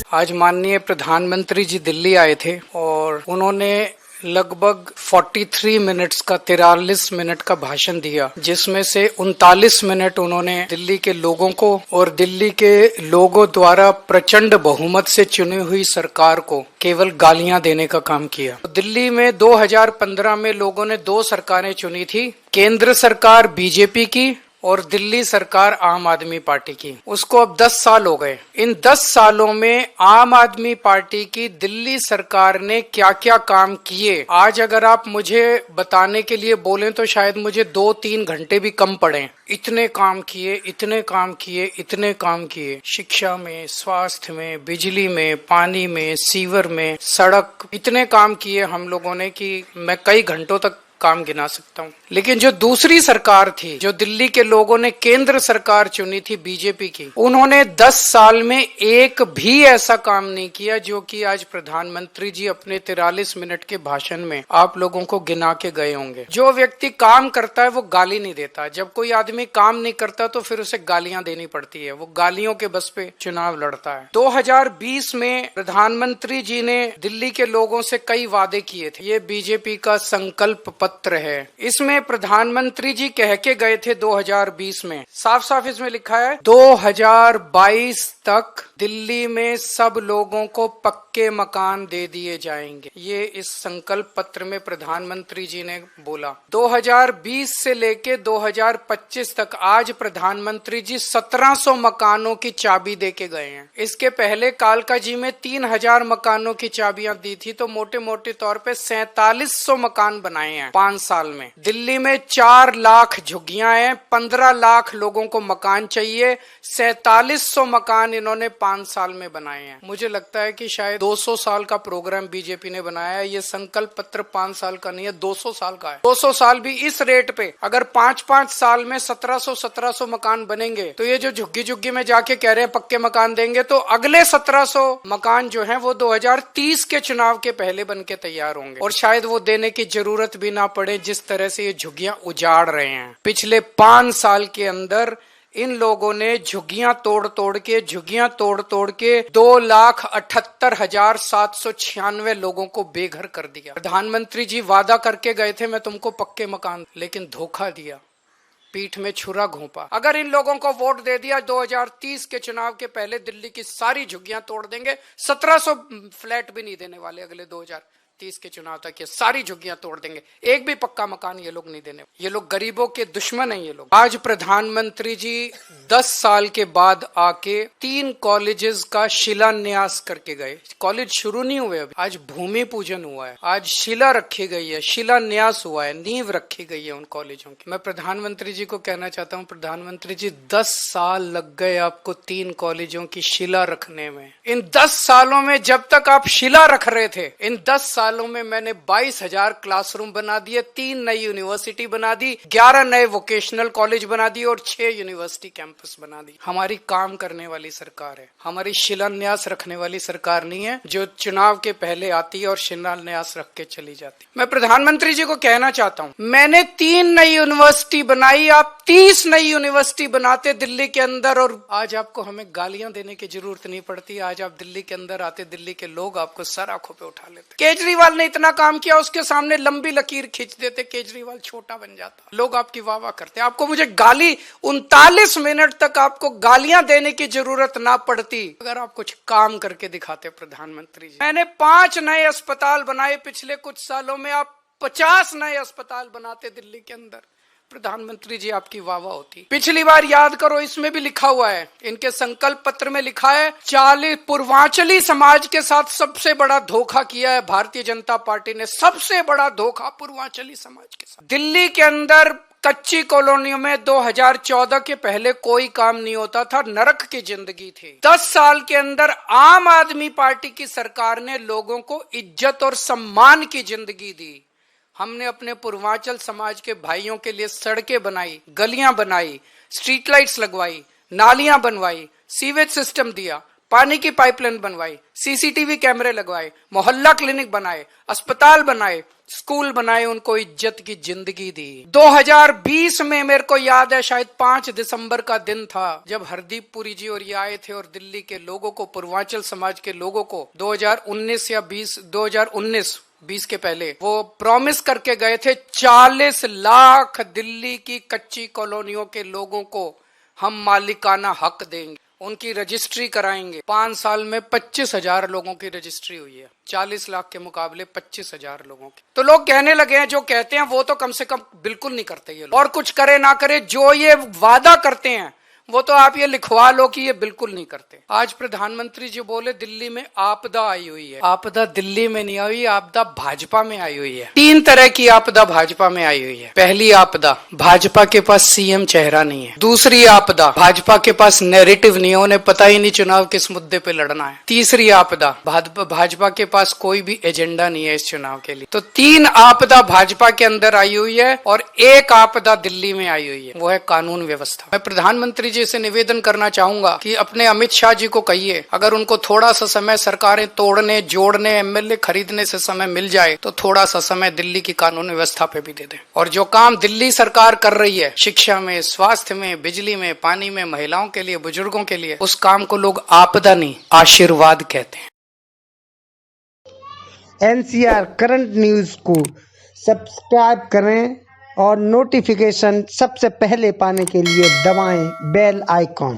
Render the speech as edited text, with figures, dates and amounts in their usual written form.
आज माननीय प्रधानमंत्री जी दिल्ली आए थे और उन्होंने लगभग 43 मिनट्स का 43 मिनट का भाषण दिया, जिसमें से 39 मिनट उन्होंने दिल्ली के लोगों को और दिल्ली के लोगों द्वारा प्रचंड बहुमत से चुनी हुई सरकार को केवल गालियां देने का काम किया। दिल्ली में 2015 में लोगों ने दो सरकारें चुनी थी, केंद्र सरकार बीजेपी की और दिल्ली सरकार आम आदमी पार्टी की। उसको अब 10 साल हो गए। इन 10 सालों में आम आदमी पार्टी की दिल्ली सरकार ने क्या क्या काम किए, आज अगर आप मुझे बताने के लिए बोलें तो शायद मुझे 2-3 घंटे भी कम पड़े। इतने काम किए, इतने काम किए, इतने काम किए। शिक्षा में, स्वास्थ्य में, बिजली में, पानी में, सीवर में, सड़क, इतने काम किए हम लोगों ने कि मैं कई घंटों तक काम गिना सकता हूँ। लेकिन जो दूसरी सरकार थी, जो दिल्ली के लोगों ने केंद्र सरकार चुनी थी बीजेपी की, उन्होंने 10 साल में एक भी ऐसा काम नहीं किया जो कि आज प्रधानमंत्री जी अपने 43 मिनट के भाषण में आप लोगों को गिना के गए होंगे। जो व्यक्ति काम करता है वो गाली नहीं देता, जब कोई आदमी काम नहीं करता तो फिर उसे गालियां देनी पड़ती है, वो गालियों के बस पे चुनाव लड़ता है। 2020 में प्रधानमंत्री जी ने दिल्ली के लोगों से कई वादे किए थे। ये बीजेपी का संकल्प पत्र है। इसमें प्रधानमंत्री जी कह के गए थे 2020 में, साफ साफ इसमें लिखा है 2022 तक दिल्ली में सब लोगों को पक्के मकान दे दिए जाएंगे। ये इस संकल्प पत्र में प्रधानमंत्री जी ने बोला। 2020 से लेके 2025 तक आज प्रधानमंत्री जी 1700 मकानों की चाबी दे के गए हैं। इसके पहले कालका जी में 3000 मकानों की चाबियां दी थी, तो मोटे मोटे तौर पे 4700 मकान बनाए हैं 5 साल में। दिल्ली में 4 लाख झुग्गियां हैं, 15 लाख लोगों को मकान चाहिए, 4700 मकान इन्होंने 5 साल में बनाए हैं। मुझे लगता है कि शायद 200 साल का प्रोग्राम बीजेपी ने बनाया है। ये संकल्प पत्र 5 साल का नहीं है, 200 साल का है। 200 साल भी इस रेट पे अगर 5-5 साल में 1700 मकान बनेंगे, तो ये जो झुग्गी झुग्गी में जाके कह रहे हैं पक्के मकान देंगे, तो अगले 1700 मकान जो है वो 2030 के चुनाव के पहले बन के तैयार होंगे और शायद वो देने की जरूरत भी ना पड़े, जिस तरह से ये झुग्गियां उजाड़ रहे हैं। पिछले 5 साल के अंदर इन लोगों ने झुग्गियां तोड़ तोड़ के 2,78,796 लोगों को बेघर कर दिया। प्रधानमंत्री जी वादा करके गए थे मैं तुमको पक्के मकान, लेकिन धोखा दिया, पीठ में छुरा घोंपा। अगर इन लोगों को वोट दे दिया 2030 के चुनाव के पहले दिल्ली की सारी झुग्गियां तोड़ देंगे। 1700 फ्लैट भी नहीं देने वाले अगले 2030 के चुनाव तक, ये सारी झुग्गियां तोड़ देंगे। एक भी पक्का मकान ये लोग नहीं देने। ये लोग गरीबों के दुश्मन हैं ये लोग। आज प्रधानमंत्री जी 10 साल के बाद आके 3 कॉलेजेस का शिलान्यास करके गए। कॉलेज शुरू नहीं हुए अभी, आज भूमि पूजन हुआ है, आज शिला रखी गई है, शिलान्यास हुआ है, नींव रखी गई है उन कॉलेजों की। मैं प्रधानमंत्री जी को कहना चाहता हूँ, प्रधानमंत्री जी 10 साल लग गए आपको 3 कॉलेजों की शिला रखने में। इन 10 सालों में जब तक आप शिला रख रहे थे, इन 10 सालों में मैंने 22,000 क्लासरूम बना दिए, 3 नई यूनिवर्सिटी बना दी, 11 नए वोकेशनल कॉलेज बना दिए और 6 यूनिवर्सिटी कैंपस बना दी। हमारी काम करने वाली सरकार है, हमारी शिलान्यास रखने वाली सरकार नहीं है जो चुनाव के पहले आती है और शिलान्यास रख के चली जाती। मैं प्रधानमंत्री जी को कहना चाहता हूँ, मैंने 3 नई यूनिवर्सिटी बनाई, आप 30 नई यूनिवर्सिटी बनाते दिल्ली के अंदर, और आज आपको हमें गालियां देने की जरूरत नहीं पड़ती। आज आप दिल्ली के अंदर आते, दिल्ली के लोग आपको सर आंखों पे उठा लेते। केजरीवाल ने इतना काम किया, उसके सामने लंबी लकीर खींच देते, केजरीवाल छोटा बन जाता, लोग आपकी वाह वाह करते। आपको मुझे गाली 39 मिनट तक आपको गालियां देने की जरूरत ना पड़ती अगर आप कुछ काम करके दिखाते। प्रधानमंत्री जी, मैंने 5 नए अस्पताल बनाए पिछले कुछ सालों में, आप 50 नए अस्पताल बनाते दिल्ली के अंदर। प्रधानमंत्री जी आपकी वाह वाह होती। पिछली बार याद करो, इसमें भी लिखा हुआ है, इनके संकल्प पत्र में लिखा है 40 पूर्वांचली समाज के साथ सबसे बड़ा धोखा किया है भारतीय जनता पार्टी ने। सबसे बड़ा धोखा पूर्वांचली समाज के साथ। दिल्ली के अंदर कच्ची कॉलोनियों में 2014 के पहले कोई काम नहीं होता था, नरक की जिंदगी थी। 10 साल के अंदर आम आदमी पार्टी की सरकार ने लोगों को इज्जत और सम्मान की जिंदगी दी। हमने अपने पूर्वांचल समाज के भाइयों के लिए सड़कें बनाई, गलियां बनाई, स्ट्रीट लाइट्स लगवाई, नालियां बनवाई, सीवेज सिस्टम दिया, पानी की पाइपलाइन बनवाई, सीसीटीवी कैमरे लगवाए, मोहल्ला क्लिनिक बनाए, अस्पताल बनाए, स्कूल बनाए, उनको इज्जत की जिंदगी दी। 2020 में मेरे को याद है, शायद 5 दिसंबर का दिन था, जब हरदीप पुरी जी और ये आए थे और दिल्ली के लोगों को, पूर्वांचल समाज के लोगों को 2019 या 2020 के पहले वो प्रॉमिस करके गए थे 40 लाख दिल्ली की कच्ची कॉलोनियों के लोगों को हम मालिकाना हक देंगे, उनकी रजिस्ट्री कराएंगे। 5 साल में 25,000 लोगों की रजिस्ट्री हुई है, 40 लाख के मुकाबले 25,000 लोगों की। तो लोग कहने लगे हैं, जो कहते हैं वो तो कम से कम बिल्कुल नहीं करते ये लोग, और कुछ करे ना करे, जो ये वादा करते हैं वो तो आप ये लिखवा लो कि ये बिल्कुल नहीं करते। आज प्रधानमंत्री जी बोले दिल्ली में आपदा आई हुई है। आपदा दिल्ली में नहीं आई, आपदा भाजपा में आई हुई है। 3 तरह की आपदा भाजपा में आई हुई है। पहली आपदा, भाजपा के पास सीएम चेहरा नहीं है। दूसरी आपदा, भाजपा के पास नैरेटिव नहीं है, उन्हें पता ही नहीं चुनाव किस मुद्दे पे लड़ना है। तीसरी आपदा, भाजपा के पास कोई भी एजेंडा नहीं है इस चुनाव के लिए। तो 3 आपदा भाजपा के अंदर आई हुई है और एक आपदा दिल्ली में आई हुई है, वो है कानून व्यवस्था। मैं प्रधानमंत्री जी से निवेदन करना चाहूंगा कि अपने अमित शाह जी को कहिए, अगर उनको थोड़ा सा समय सरकारें तोड़ने, जोड़ने, एमएलए खरीदने से समय मिल जाए तो थोड़ा सा समय दिल्ली की कानून व्यवस्था पे भी दे दें। और जो काम दिल्ली सरकार कर रही है, शिक्षा में, स्वास्थ्य में, बिजली में, पानी में, महिलाओं के लिए, बुजुर्गों के लिए, उस काम को लोग आपदा नहीं आशीर्वाद कहते हैं। एनसीआर करंट न्यूज को सब्सक्राइब करें और नोटिफिकेशन सबसे पहले पाने के लिए दबाएं बेल आइकॉन।